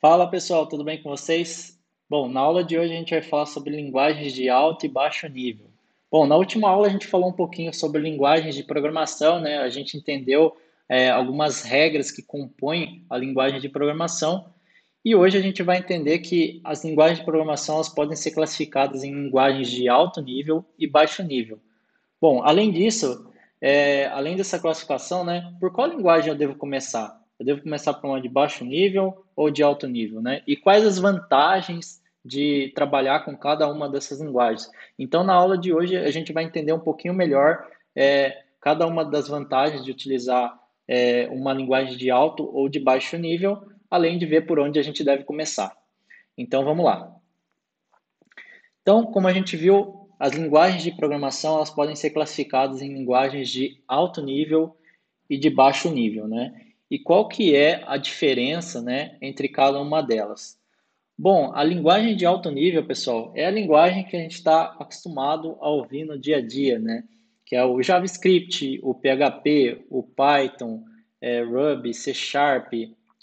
Fala pessoal, tudo bem com vocês? Bom, na aula de hoje a gente vai falar sobre linguagens de alto e baixo nível. Bom, na última aula a gente falou um pouquinho sobre linguagens de programação, né? A gente entendeu algumas regras que compõem a linguagem de programação e hoje a gente vai entender que as linguagens de programação elas podem ser classificadas em linguagens de alto nível e baixo nível. Bom, além disso, além dessa classificação, né, por qual linguagem eu devo começar? Eu devo começar por uma de baixo nível ou de alto nível, né? E quais as vantagens de trabalhar com cada uma dessas linguagens? Então, na aula de hoje, a gente vai entender um pouquinho melhor cada uma das vantagens de utilizar uma linguagem de alto ou de baixo nível, além de ver por onde a gente deve começar. Então, vamos lá. Então, como a gente viu, as linguagens de programação elas podem ser classificadas em linguagens de alto nível e de baixo nível, né? E qual que é a diferença, né, entre cada uma delas? Bom, a linguagem de alto nível, pessoal, é a linguagem que a gente está acostumado a ouvir no dia a dia, né? Que é o JavaScript, o PHP, o Python, Ruby, C Sharp,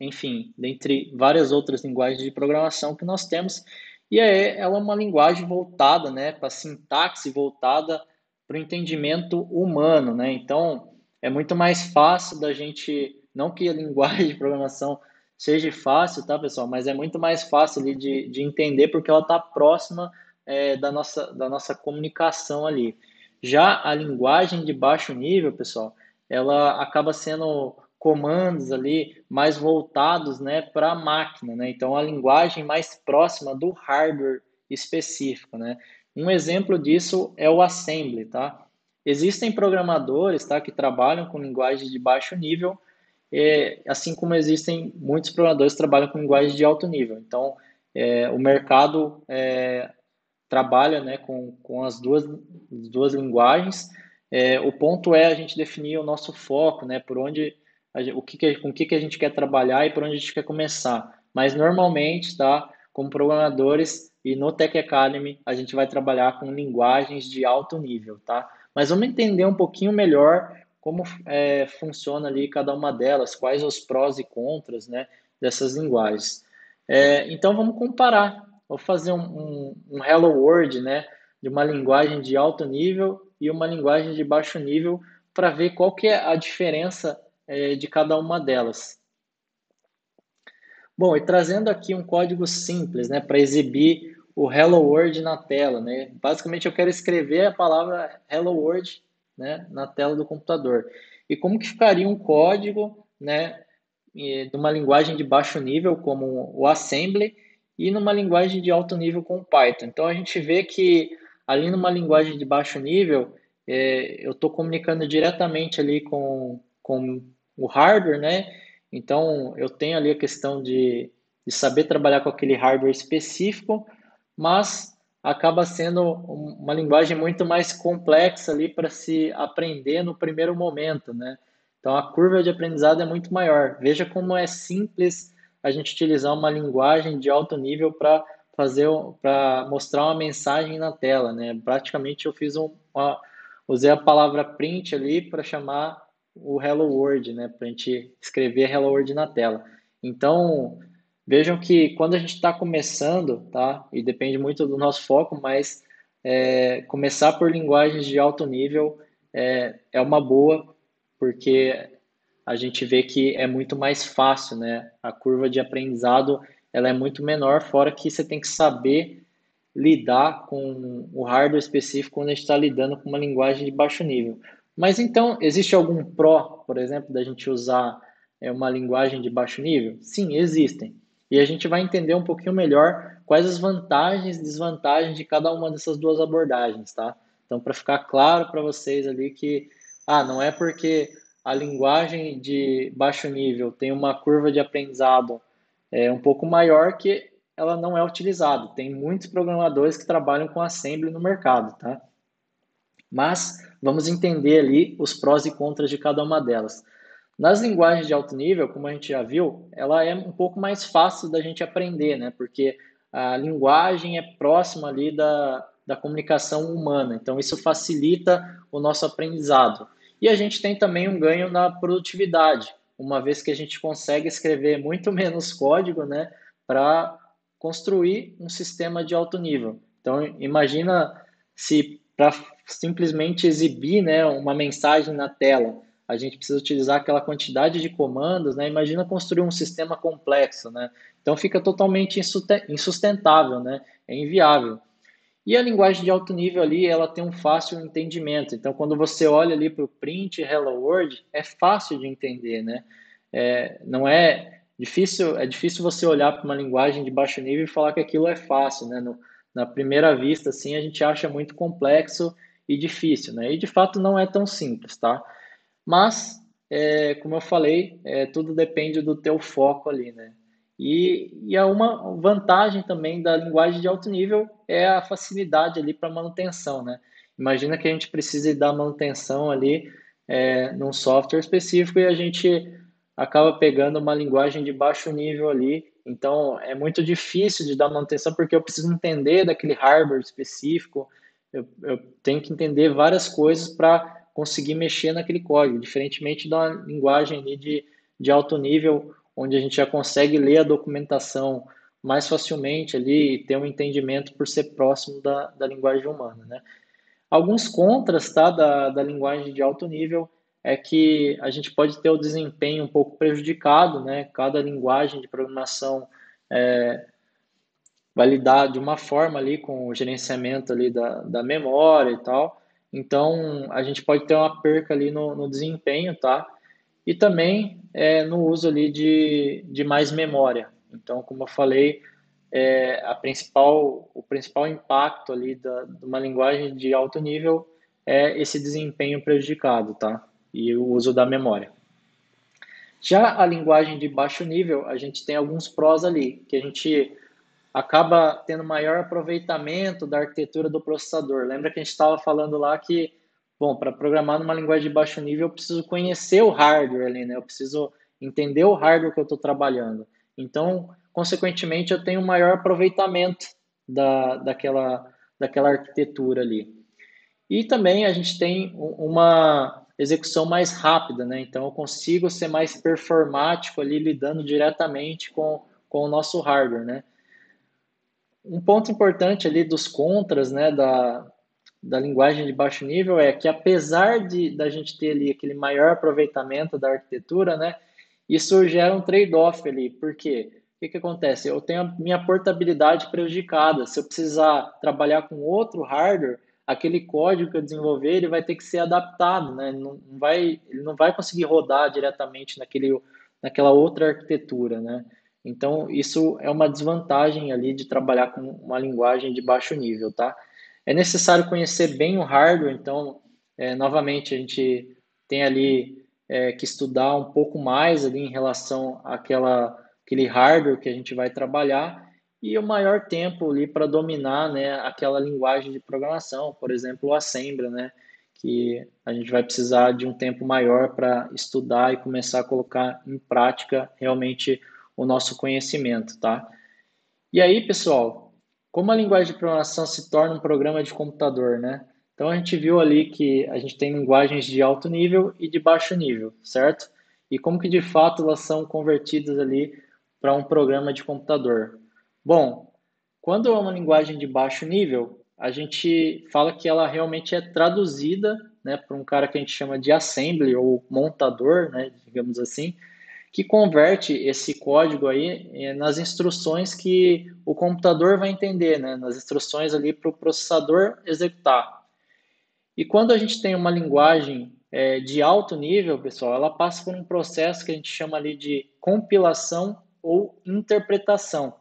enfim, dentre várias outras linguagens de programação que nós temos. E ela é uma linguagem voltada, né, para sintaxe voltada para o entendimento humano, né? Então, é muito mais fácil da gente, não que a linguagem de programação seja fácil, tá, pessoal? Mas é muito mais fácil ali de entender porque ela está próxima da nossa comunicação ali. Já a linguagem de baixo nível, pessoal, ela acaba sendo comandos ali mais voltados, né, para a máquina, né? Então a linguagem mais próxima do hardware específico, né? Um exemplo disso é o assembly, tá? Existem programadores, tá, que trabalham com linguagem de baixo nível, assim como existem muitos programadores que trabalham com linguagem de alto nível. Então, o mercado trabalha, né, com as duas linguagens. O ponto é a gente definir o nosso foco, né, por onde, com o que a gente quer trabalhar e por onde a gente quer começar. Mas normalmente, tá, como programadores e no Tech Academy, a gente vai trabalhar com linguagens de alto nível, tá? Mas vamos entender um pouquinho melhor como funciona ali cada uma delas, quais os prós e contras, né, dessas linguagens. Então vamos comparar. Vou fazer um Hello World, né, de uma linguagem de alto nível e uma linguagem de baixo nível para ver qual que é a diferença de cada uma delas. Bom, e trazendo aqui um código simples, né, para exibir o Hello World na tela, né? Basicamente eu quero escrever a palavra Hello World, né, na tela do computador. E como que ficaria um código, né, de uma linguagem de baixo nível como o Assembly e numa linguagem de alto nível como o Python. Então a gente vê que ali numa linguagem de baixo nível eu estou comunicando diretamente ali com o hardware, né? Então, eu tenho ali a questão de saber trabalhar com aquele hardware específico, mas acaba sendo uma linguagem muito mais complexa ali para se aprender no primeiro momento, né? Então, a curva de aprendizado é muito maior. Veja como é simples a gente utilizar uma linguagem de alto nível para mostrar uma mensagem na tela, né? Praticamente eu usei a palavra print ali para chamar o Hello World, né? Para a gente escrever Hello World na tela. Então, vejam que quando a gente está começando, tá? E depende muito do nosso foco, mas começar por linguagens de alto nível é uma boa, porque a gente vê que é muito mais fácil, né? A curva de aprendizado ela é muito menor, fora que você tem que saber lidar com o hardware específico quando a gente está lidando com uma linguagem de baixo nível. Mas então, existe algum pró, por exemplo, da gente usar uma linguagem de baixo nível? Sim, existem. E a gente vai entender um pouquinho melhor quais as vantagens e desvantagens de cada uma dessas duas abordagens, tá? Então, para ficar claro para vocês ali que, não é porque a linguagem de baixo nível tem uma curva de aprendizado um pouco maior que ela não é utilizada. Tem muitos programadores que trabalham com assembly no mercado, tá? Mas vamos entender ali os prós e contras de cada uma delas. Nas linguagens de alto nível, como a gente já viu, ela é um pouco mais fácil da gente aprender, né? Porque a linguagem é próxima ali da comunicação humana. Então, isso facilita o nosso aprendizado. E a gente tem também um ganho na produtividade, uma vez que a gente consegue escrever muito menos código, né? para construir um sistema de alto nível. Então, imagina se para simplesmente exibir, né, uma mensagem na tela, a gente precisa utilizar aquela quantidade de comandos, né? Imagina construir um sistema complexo, né? Então fica totalmente insustentável, né? É inviável. E a linguagem de alto nível ali, ela tem um fácil entendimento. Então, quando você olha ali para o print Hello World, é fácil de entender, né? Não é difícil, é difícil você olhar para uma linguagem de baixo nível e falar que aquilo é fácil, né? Na primeira vista, assim, a gente acha muito complexo e difícil, né? E de fato não é tão simples, tá? Mas, como eu falei, tudo depende do teu foco ali, né? E é uma vantagem também da linguagem de alto nível é a facilidade ali para manutenção, né? Imagina que a gente precise dar manutenção ali num software específico e a gente acaba pegando uma linguagem de baixo nível ali. Então, é muito difícil de dar manutenção porque eu preciso entender daquele hardware específico, eu tenho que entender várias coisas para conseguir mexer naquele código, diferentemente da linguagem ali de alto nível, onde a gente já consegue ler a documentação mais facilmente ali e ter um entendimento por ser próximo da linguagem humana, né? Alguns contras, tá, da linguagem de alto nível é que a gente pode ter o desempenho um pouco prejudicado, né? Cada linguagem de programação vai lidar de uma forma ali com o gerenciamento ali da memória e tal. Então, a gente pode ter uma perca ali no desempenho, tá? E também no uso ali de mais memória. Então, como eu falei, o principal impacto ali de uma linguagem de alto nível é esse desempenho prejudicado, tá? E o uso da memória. Já a linguagem de baixo nível, a gente tem alguns prós ali, que a gente acaba tendo maior aproveitamento da arquitetura do processador. Lembra que a gente estava falando lá que, bom, para programar numa linguagem de baixo nível, eu preciso conhecer o hardware ali, né? Eu preciso entender o hardware que eu estou trabalhando. Então, consequentemente, eu tenho um maior aproveitamento daquela arquitetura ali. E também a gente tem uma execução mais rápida, né? Então, eu consigo ser mais performático ali, lidando diretamente com o nosso hardware, né? Um ponto importante ali dos contras, né, da linguagem de baixo nível é que apesar da gente ter ali aquele maior aproveitamento da arquitetura, né, isso gera um trade-off ali. Por quê? O que acontece? Eu tenho a minha portabilidade prejudicada. Se eu precisar trabalhar com outro hardware, aquele código que eu desenvolver, ele vai ter que ser adaptado, né? Ele não vai conseguir rodar diretamente naquela outra arquitetura, né? Então, isso é uma desvantagem ali de trabalhar com uma linguagem de baixo nível, tá? É necessário conhecer bem o hardware, então, novamente, a gente tem ali que estudar um pouco mais ali em relação àquele hardware que a gente vai trabalhar e o maior tempo ali para dominar, né, aquela linguagem de programação, por exemplo, o Assembly, né, que a gente vai precisar de um tempo maior para estudar e começar a colocar em prática realmente o nosso conhecimento, tá? E aí, pessoal, como a linguagem de programação se torna um programa de computador, né? Então a gente viu ali que a gente tem linguagens de alto nível e de baixo nível, certo? E como que de fato elas são convertidas ali para um programa de computador. Bom, quando é uma linguagem de baixo nível, a gente fala que ela realmente é traduzida, né, para um cara que a gente chama de assembly ou montador, né, digamos assim, que converte esse código aí nas instruções que o computador vai entender, né? Nas instruções ali para o processador executar. E quando a gente tem uma linguagem de alto nível, pessoal, ela passa por um processo que a gente chama ali de compilação ou interpretação.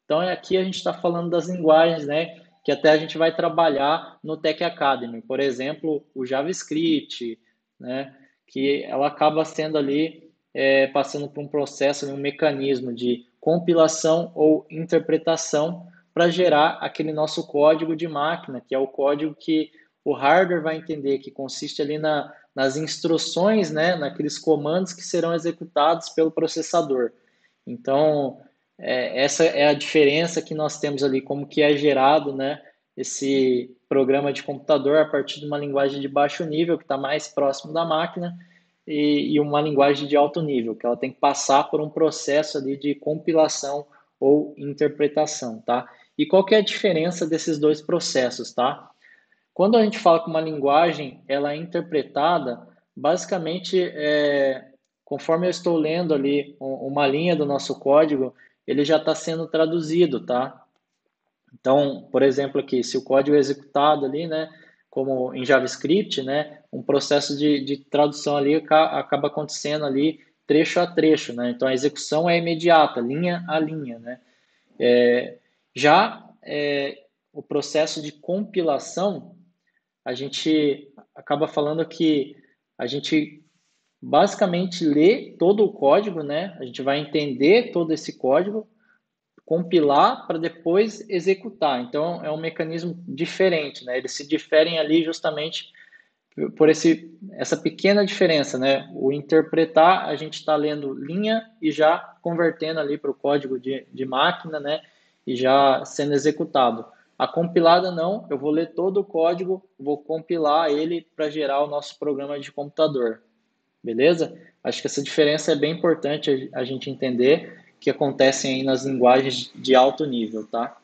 Então, aqui a gente está falando das linguagens, né? Que até a gente vai trabalhar no Tech Academy. Por exemplo, o JavaScript, né? Que ela acaba sendo ali passando por um processo, um mecanismo de compilação ou interpretação para gerar aquele nosso código de máquina, que é o código que o hardware vai entender, que consiste ali nas instruções, né, naqueles comandos que serão executados pelo processador. Então, essa é a diferença que nós temos ali, como que é gerado, né, esse programa de computador a partir de uma linguagem de baixo nível, que está mais próximo da máquina, e uma linguagem de alto nível, que ela tem que passar por um processo ali de compilação ou interpretação, tá? E qual que é a diferença desses dois processos, tá? Quando a gente fala que uma linguagem ela é interpretada, basicamente, conforme eu estou lendo ali uma linha do nosso código, ele já está sendo traduzido, tá? Então, por exemplo, aqui, se o código é executado ali, né, como em JavaScript, né, um processo de tradução ali acaba acontecendo ali trecho a trecho, né? Então, a execução é imediata, linha a linha, né? O processo de compilação, a gente acaba falando que a gente basicamente lê todo o código, né? A gente vai entender todo esse código, compilar para depois executar. Então, é um mecanismo diferente, né? Eles se diferem ali justamente por essa pequena diferença, né? O interpretar, a gente está lendo linha e já convertendo ali para o código de máquina, né? E já sendo executado. A compilada não, eu vou ler todo o código, vou compilar ele para gerar o nosso programa de computador, beleza? Acho que essa diferença é bem importante a gente entender que acontecem aí nas linguagens de alto nível, tá?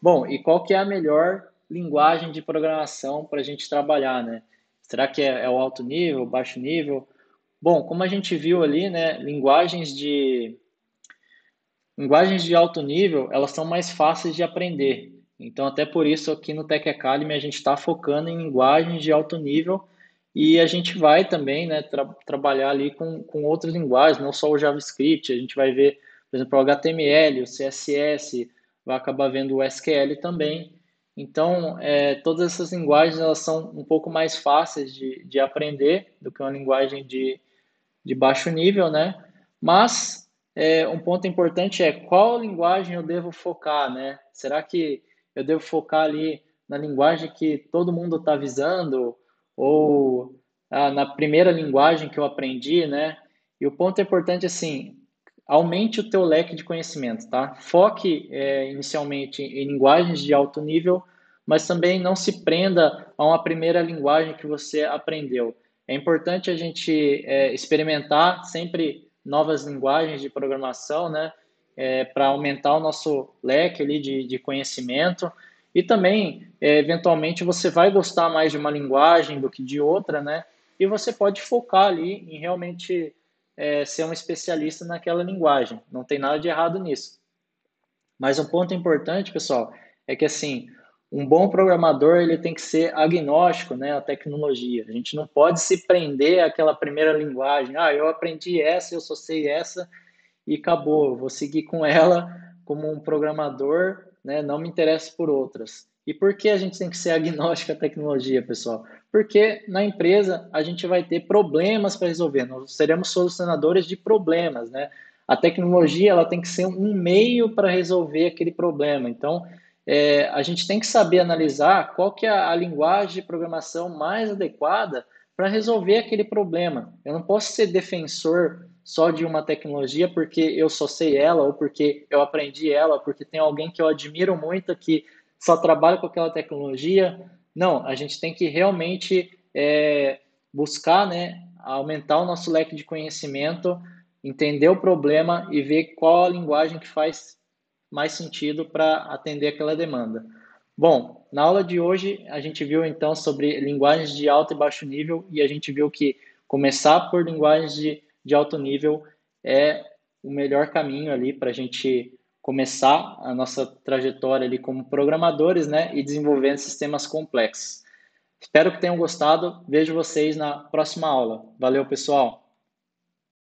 Bom, e qual que é a melhor linguagem de programação para a gente trabalhar, né? Será que é o alto nível, o baixo nível? Bom, como a gente viu ali, né, linguagens de alto nível, elas são mais fáceis de aprender. Então, até por isso, aqui no Tech Academy, a gente está focando em linguagens de alto nível e a gente vai também, né, trabalhar ali com outras linguagens, não só o JavaScript, a gente vai ver, por exemplo, o HTML, o CSS, vai acabar vendo o SQL também. Então, todas essas linguagens, elas são um pouco mais fáceis de aprender do que uma linguagem de baixo nível, né? Mas um ponto importante é qual linguagem eu devo focar, né? Será que eu devo focar ali na linguagem que todo mundo está visando ou na primeira linguagem que eu aprendi, né? E o ponto importante assim, aumente o teu leque de conhecimento, tá? Foque inicialmente em linguagens de alto nível, mas também não se prenda a uma primeira linguagem que você aprendeu. É importante a gente experimentar sempre novas linguagens de programação, né? Para aumentar o nosso leque ali de conhecimento. E também, eventualmente, você vai gostar mais de uma linguagem do que de outra, né? E você pode focar ali em realmente ser um especialista naquela linguagem. Não tem nada de errado nisso. Mas um ponto importante, pessoal, é que assim, um bom programador ele tem que ser agnóstico, né, à tecnologia. A gente não pode se prender àquela primeira linguagem. Ah, eu aprendi essa, eu só sei essa e acabou. Vou seguir com ela como um programador, né? Não me interesso por outras. E por que a gente tem que ser agnóstico à tecnologia, pessoal? Porque na empresa a gente vai ter problemas para resolver. Nós seremos solucionadores de problemas, né? A tecnologia ela tem que ser um meio para resolver aquele problema. Então, a gente tem que saber analisar qual que é a linguagem de programação mais adequada para resolver aquele problema. Eu não posso ser defensor só de uma tecnologia porque eu só sei ela, ou porque eu aprendi ela, ou porque tem alguém que eu admiro muito que só trabalha com aquela tecnologia. Não, a gente tem que realmente buscar, né, aumentar o nosso leque de conhecimento, entender o problema e ver qual a linguagem que faz mais sentido para atender aquela demanda. Bom, na aula de hoje a gente viu então sobre linguagens de alto e baixo nível e a gente viu que começar por linguagens de alto nível é o melhor caminho ali para a gente começar a nossa trajetória ali como programadores, né, e desenvolvendo sistemas complexos. Espero que tenham gostado. Vejo vocês na próxima aula. Valeu, pessoal!